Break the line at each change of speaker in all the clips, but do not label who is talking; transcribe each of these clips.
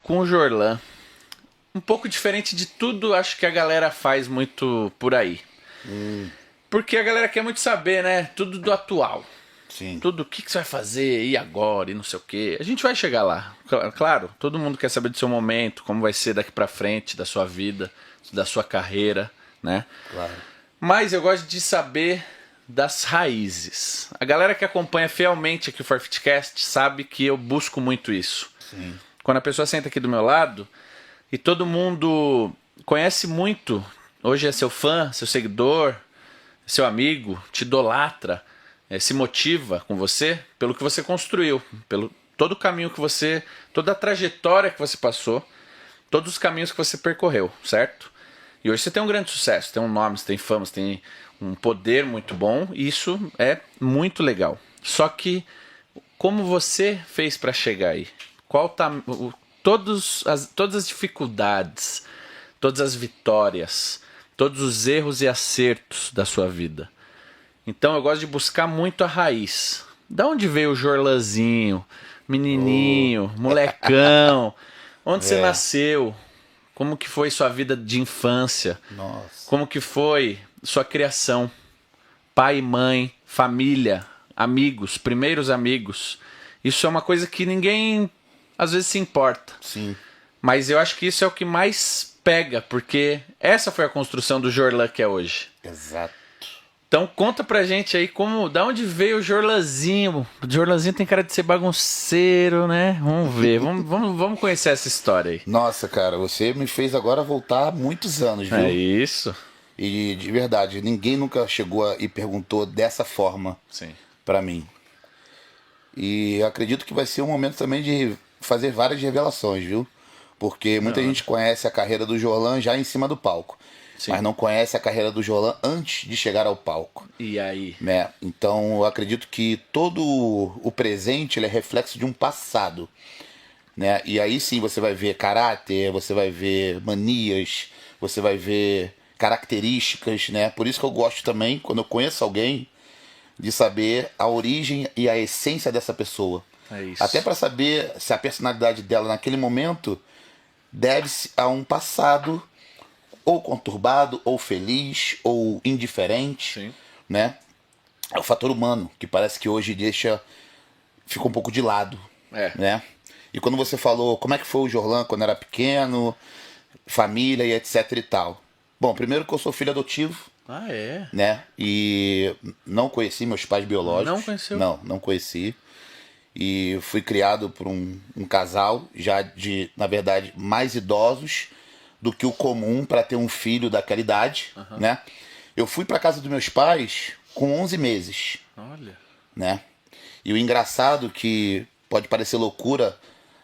com o Jorlan. Um pouco diferente de tudo, acho que a galera faz muito por aí. Porque a galera quer muito saber, né? Tudo do atual.
Sim.
Tudo o que você vai fazer, e agora, e não sei o quê. A gente vai chegar lá. Claro, todo mundo quer saber do seu momento, como vai ser daqui pra frente, da sua vida, da sua carreira, né?
Claro.
Mas eu gosto de saber das raízes. A galera que acompanha fielmente aqui o Forfeitcast sabe que eu busco muito isso.
Sim.
Quando a pessoa senta aqui do meu lado e todo mundo conhece muito, hoje é seu fã, seu seguidor, seu amigo, te idolatra, se motiva com você pelo que você construiu, pelo todo o caminho que você, toda a trajetória que você passou, todos os caminhos que você percorreu, certo? E hoje você tem um grande sucesso, tem um nome, você tem fama, você tem um poder muito bom, e isso é muito legal. Só que como você fez para chegar aí? Qual tá todas as dificuldades, todas as vitórias, todos os erros e acertos da sua vida? Então eu gosto de buscar muito a raiz. Da onde veio o Jorlanzinho, menininho, molecão? Onde você nasceu? Como que foi sua vida de infância?
Nossa.
Como que foi sua criação? Pai e mãe, família, amigos, primeiros amigos. Isso é uma coisa que ninguém às vezes se importa.
Sim.
Mas eu acho que isso é o que mais pega, porque essa foi a construção do Jorlan que é hoje.
Exato.
Então conta pra gente aí da onde veio o Jorlanzinho. O Jorlanzinho tem cara de ser bagunceiro, né? Vamos ver, vamos conhecer essa história aí.
Nossa, cara, você me fez agora voltar muitos anos,
É
viu?
isso.
E de verdade, ninguém nunca chegou e perguntou dessa forma
Sim.
pra mim. E acredito que vai ser um momento também de fazer várias revelações, viu? Porque muita gente conhece a carreira do Jorlan já em cima do palco.
Sim.
Mas não conhece a carreira do Jorlan antes de chegar ao palco.
E aí?
Né? Então eu acredito que todo o presente ele é reflexo de um passado. Né? E aí sim você vai ver caráter, você vai ver manias, você vai ver características, né? Por isso que eu gosto também, quando eu conheço alguém, de saber a origem e a essência dessa pessoa.
É isso.
Até para saber se a personalidade dela naquele momento deve-se a um passado ou conturbado, ou feliz, ou indiferente,
Sim.
né? É o fator humano, que parece que hoje fica um pouco de lado,
É.
né? E quando você falou como é que foi o Jorlan quando era pequeno, família e etc e tal. Bom, primeiro que eu sou filho adotivo,
Ah, é?
né? E não conheci meus pais biológicos.
Não conheceu?
Não conheci. E fui criado por um casal já na verdade, mais idosos do que o comum para ter um filho daquela idade, né? Eu fui para casa dos meus pais com 11 meses,
Olha.
né? E o engraçado que pode parecer loucura,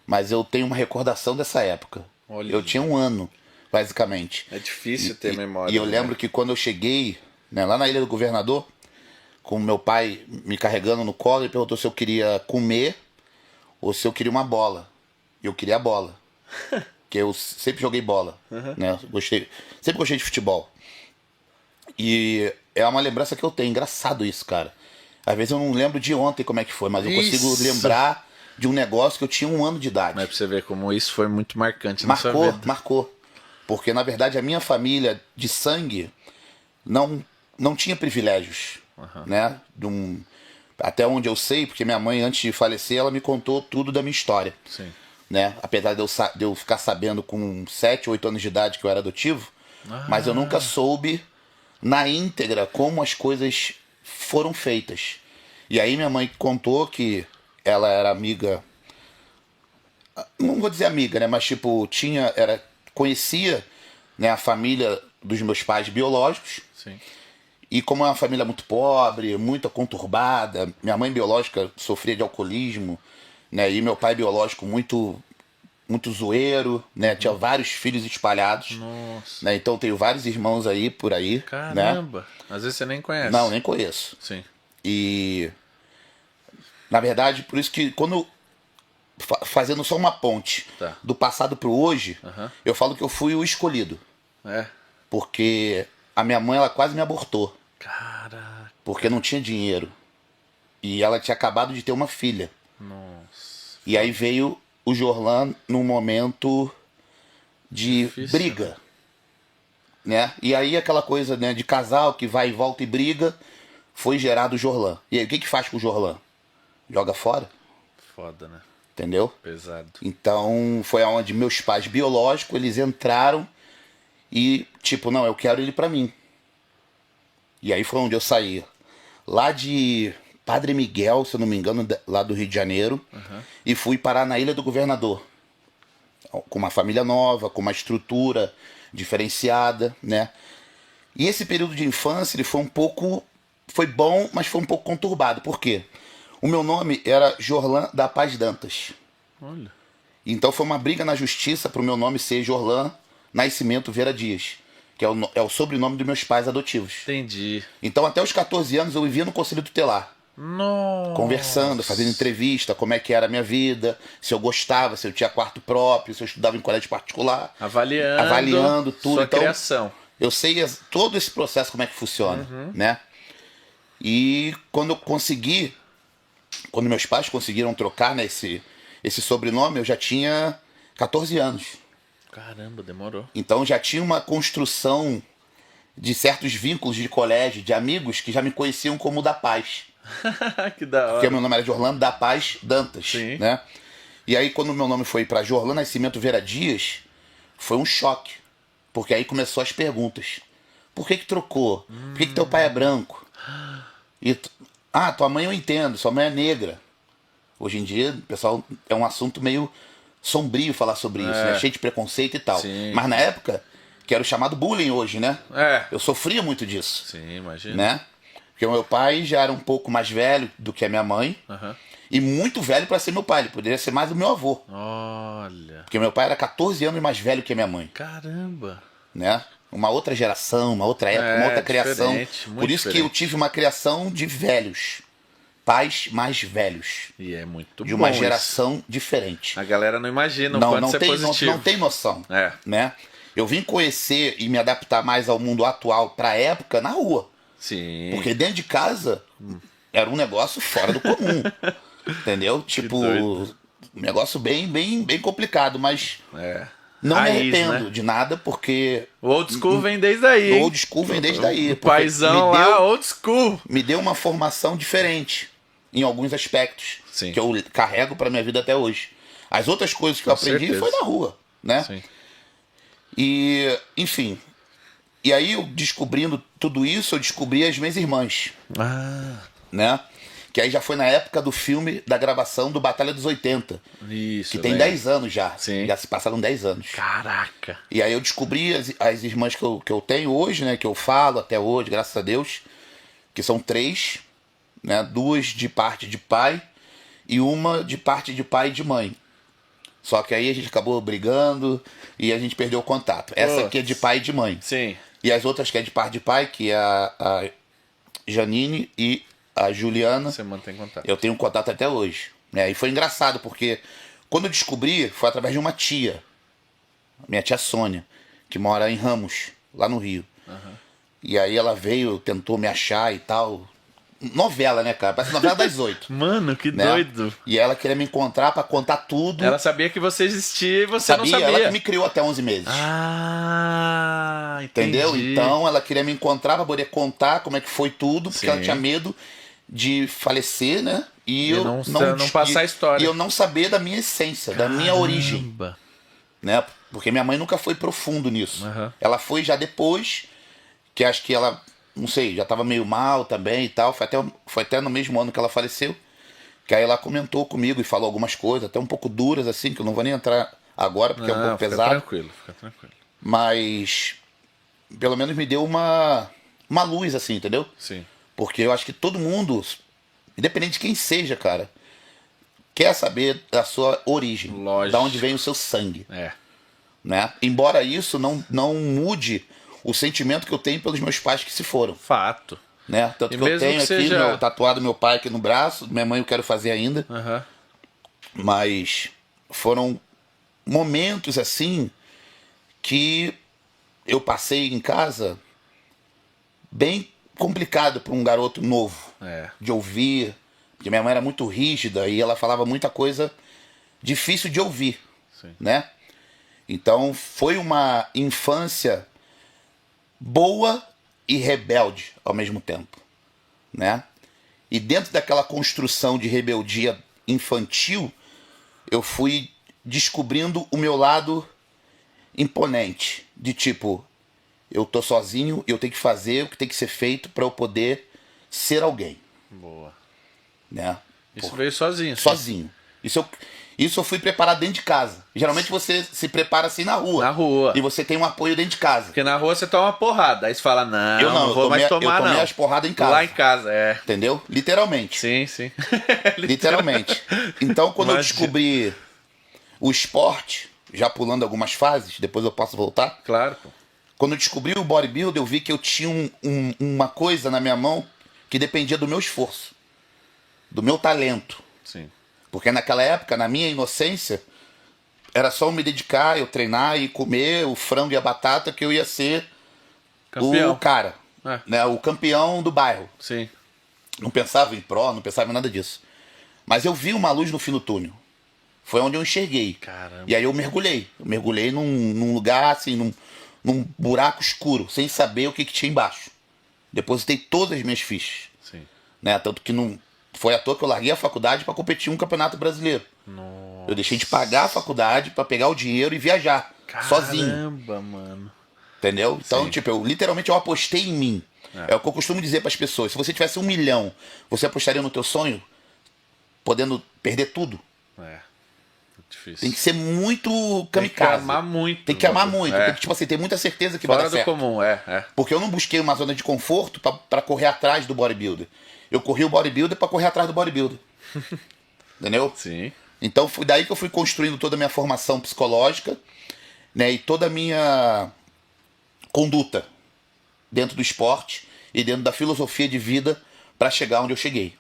mas eu tenho uma recordação dessa época.
Olha.
Eu tinha 1 ano, basicamente.
É difícil ter memória.
E eu lembro que quando eu cheguei, né, lá na Ilha do Governador, com meu pai me carregando no colo, ele perguntou se eu queria comer ou se eu queria uma bola. E eu queria a bola. Porque eu sempre joguei bola, né? Sempre gostei de futebol. E é uma lembrança que eu tenho. Engraçado isso, cara. Às vezes eu não lembro de ontem como é que foi, mas eu consigo
Isso.
lembrar de um negócio que eu tinha 1 ano de idade.
Mas pra você ver como isso foi muito marcante na sua vida.
Marcou. Porque, na verdade, a minha família de sangue não tinha privilégios, né? Até onde eu sei, porque minha mãe, antes de falecer, ela me contou tudo da minha história.
Sim.
Né? Apesar de eu ficar sabendo com 7, 8 anos de idade que eu era adotivo, mas eu nunca soube na íntegra como as coisas foram feitas. E aí minha mãe contou que ela era amiga, não vou dizer amiga, né? Mas tipo, conhecia, né, a família dos meus pais biológicos.
Sim.
E como é uma família muito pobre, muito conturbada, minha mãe biológica sofria de alcoolismo, né? E meu pai biológico muito zoeiro, né? Tinha vários filhos espalhados.
Nossa.
Né? Então tenho vários irmãos aí por aí.
Caramba.
Né?
Às vezes você nem conhece.
Não, nem conheço.
Sim.
E na verdade, por isso que quando fazendo só uma ponte do passado pro hoje, eu falo que eu fui o escolhido.
É.
Porque a minha mãe, ela quase me abortou.
Caraca.
Porque não tinha dinheiro. E ela tinha acabado de ter uma filha.
Nossa.
E aí veio o Jorlan num momento de
Difícil.
briga, né? E aí aquela coisa, né, de casal que vai e volta e briga, foi gerado o Jorlan. E aí o que que faz com o Jorlan? Joga fora,
Foda, né?
entendeu?
Pesado.
Então foi aonde meus pais biológicos, eles entraram e tipo, não, eu quero ele pra mim. E aí foi onde eu saí. Lá de Padre Miguel, se eu não me engano, lá do Rio de Janeiro, e fui parar na Ilha do Governador. Com uma família nova, com uma estrutura diferenciada, né? E esse período de infância, ele foi um pouco... Foi bom, mas foi um pouco conturbado. Por quê? O meu nome era Jorlan da Paz Dantas.
Olha.
Então foi uma briga na justiça pro meu nome ser Jorlan Nascimento Vera Dias, que é o sobrenome dos meus pais adotivos.
Entendi.
Então até os 14 anos eu vivia no Conselho Tutelar,
Nossa.
conversando, fazendo entrevista, como é que era a minha vida, se eu gostava, se eu tinha quarto próprio, se eu estudava em colégio particular. Avaliando tudo.
Sua
Então,
criação.
eu sei todo esse processo como é que funciona, né? E quando meus pais conseguiram trocar, né, esse sobrenome, eu já tinha 14 anos.
Caramba, demorou.
Então já tinha uma construção de certos vínculos de colégio, de amigos que já me conheciam como da Paz.
Que da hora.
Porque meu nome era Jorlan da Paz Dantas,
Sim.
né? E aí quando meu nome foi para Jorlan Nascimento Vera Dias, foi um choque. Porque aí começou as perguntas. Por que trocou? Por que teu pai é branco? Tua mãe eu entendo, sua mãe é negra. Hoje em dia, pessoal, é um assunto meio sombrio falar sobre isso, né? Cheio de preconceito e tal.
Sim.
Mas na época, que era o chamado bullying hoje, né?
É.
Eu sofria muito disso,
Sim, imagina.
né? Porque o meu pai já era um pouco mais velho do que a minha mãe.
Aham.
E muito velho para ser meu pai. Ele poderia ser mais o meu avô.
Olha.
Porque meu pai era 14 anos mais velho que a minha mãe,
Caramba.
né? Uma outra geração, uma outra época, uma outra criação.
diferente, muito
Por isso que eu
diferente.
tive uma criação de velhos. Pais mais velhos.
E é muito
De
bom
uma
isso.
geração diferente.
A galera não imagina o
Não,
quanto
não
isso é
tem,
positivo.
não tem noção.
É.
Né? Eu vim conhecer e me adaptar mais ao mundo atual pra época na rua.
Sim.
Porque dentro de casa era um negócio fora do comum. Entendeu? Tipo,
doido.
um negócio bem, bem, bem complicado, mas
É.
não me
Raiz,
arrependo
né?
de nada, porque
O old school vem desde aí.
o
hein?
old school vem desde aí.
O
porque
paizão lá, old school.
me deu uma formação diferente em alguns aspectos.
Sim.
Que eu carrego pra minha vida até hoje. As outras coisas que eu aprendi
certeza.
foi na rua, né?
Sim.
E, enfim. E aí, eu descobrindo tudo isso, eu descobri as minhas irmãs,
Ah,
né? Que aí já foi na época do filme, da gravação do Batalha dos 80.
isso.
Que
eu
tem
lembro.
10 anos já.
Sim.
Já se passaram 10 anos.
Caraca.
E aí eu descobri as irmãs que eu tenho hoje, né? Que eu falo até hoje, graças a Deus. Que são 3, né? 2 de parte de pai e uma de parte de pai e de mãe. Só que aí a gente acabou brigando e a gente perdeu o contato. Essa aqui é de pai e de mãe.
Sim.
E as outras que é de parte de pai, que é a Janine e a Juliana,
Você mantém contato.
eu tenho contato até hoje. Né? E foi engraçado, porque quando eu descobri, foi através de uma tia, minha tia Sônia, que mora em Ramos, lá no Rio. E aí ela veio, tentou me achar e tal. Novela, né, cara? Parece novela das 8.
Mano, que
né?
doido.
E ela queria me encontrar pra contar tudo.
Ela sabia que você existia e você não sabia.
Ela que me criou até 11 meses.
Ah, entendi.
Entendeu? Então ela queria me encontrar pra poder contar como é que foi tudo, porque
Sim.
ela tinha medo de falecer, né?
E
eu
não passar a história.
E eu não saber da minha essência, da minha origem,
Caramba.
né? Porque minha mãe nunca foi profundo nisso.
Aham.
Ela foi já depois, que acho que ela, não sei, já tava meio mal também e tal. Foi até no mesmo ano que ela faleceu. Que aí ela comentou comigo e falou algumas coisas, até um pouco duras, assim, que eu não vou nem entrar agora, porque é um pouco
fica
pesado.
tranquilo, fica tranquilo.
Mas pelo menos me deu uma luz, assim, entendeu?
Sim.
Porque eu acho que todo mundo, independente de quem seja, cara, quer saber da sua origem.
Lógico.
Da onde vem o seu sangue,
É.
né? Embora isso não mude o sentimento que eu tenho pelos meus pais que se foram,
Fato.
né? Tanto
E
que eu
mesmo
tenho
que
aqui
seja-
tatuado meu pai aqui no braço, minha mãe eu quero fazer ainda,
Aham.
mas foram momentos assim que eu passei em casa bem complicado para um garoto novo
É.
de ouvir, porque minha mãe era muito rígida e ela falava muita coisa difícil de ouvir,
Sim.
né? Então foi uma infância boa e rebelde ao mesmo tempo, né? E dentro daquela construção de rebeldia infantil, eu fui descobrindo o meu lado imponente, de tipo, eu tô sozinho e eu tenho que fazer o que tem que ser feito para eu poder ser alguém,
Boa.
né?
Isso veio sozinho. Sim.
Sozinho. Isso eu fui preparado dentro de casa. Geralmente você se prepara assim na rua.
Na rua.
E você tem um apoio dentro de casa.
Porque na rua você toma uma porrada. Aí você fala, não,
Eu não, eu
vou
tomei-
mais tomar,
eu tomei
não.
as porradas em casa.
Lá em casa, é.
Entendeu? Literalmente.
Sim, sim.
Literalmente. Então, quando eu
Imagina.
descobri o esporte, já pulando algumas fases, depois eu posso voltar.
Claro, pô.
Quando eu descobri o bodybuilder, eu vi que eu tinha uma coisa na minha mão que dependia do meu esforço, do meu talento.
Sim.
Porque naquela época, na minha inocência, era só eu me dedicar, eu treinar e comer o frango e a batata que eu ia ser
Campeão.
o cara,
É.
né, o campeão do bairro.
Sim.
Não pensava em pró, não pensava em nada disso. Mas eu vi uma luz no fim do túnel. Foi onde eu enxerguei.
Caramba.
E aí eu mergulhei. Eu mergulhei num lugar, assim, num buraco escuro, sem saber o que tinha embaixo. Depositei todas as minhas fichas.
Sim.
Né? Tanto que não foi à toa que eu larguei a faculdade para competir em um campeonato brasileiro.
Nossa.
Eu deixei de pagar a faculdade para pegar o dinheiro e viajar. Sozinho.
Caramba, mano.
Entendeu? Então,
Sim.
tipo, eu apostei em mim. É o que eu costumo dizer para as pessoas. Se você tivesse 1 milhão, você apostaria no teu sonho? Podendo perder tudo?
É. Difícil.
Tem que ser muito
Tem que
kamikaze.
amar muito.
Tem que amar
mano.
muito.
É.
Tem que, tipo assim, ter muita certeza que vai
Fora
dar
do
certo.
comum, é.
Porque eu não busquei uma zona de conforto para correr atrás do bodybuilder. Eu corri o bodybuilder para correr atrás do bodybuilder. Entendeu?
Sim.
Então foi daí que eu fui construindo toda a minha formação psicológica, né, e toda a minha conduta dentro do esporte e dentro da filosofia de vida para chegar onde eu cheguei.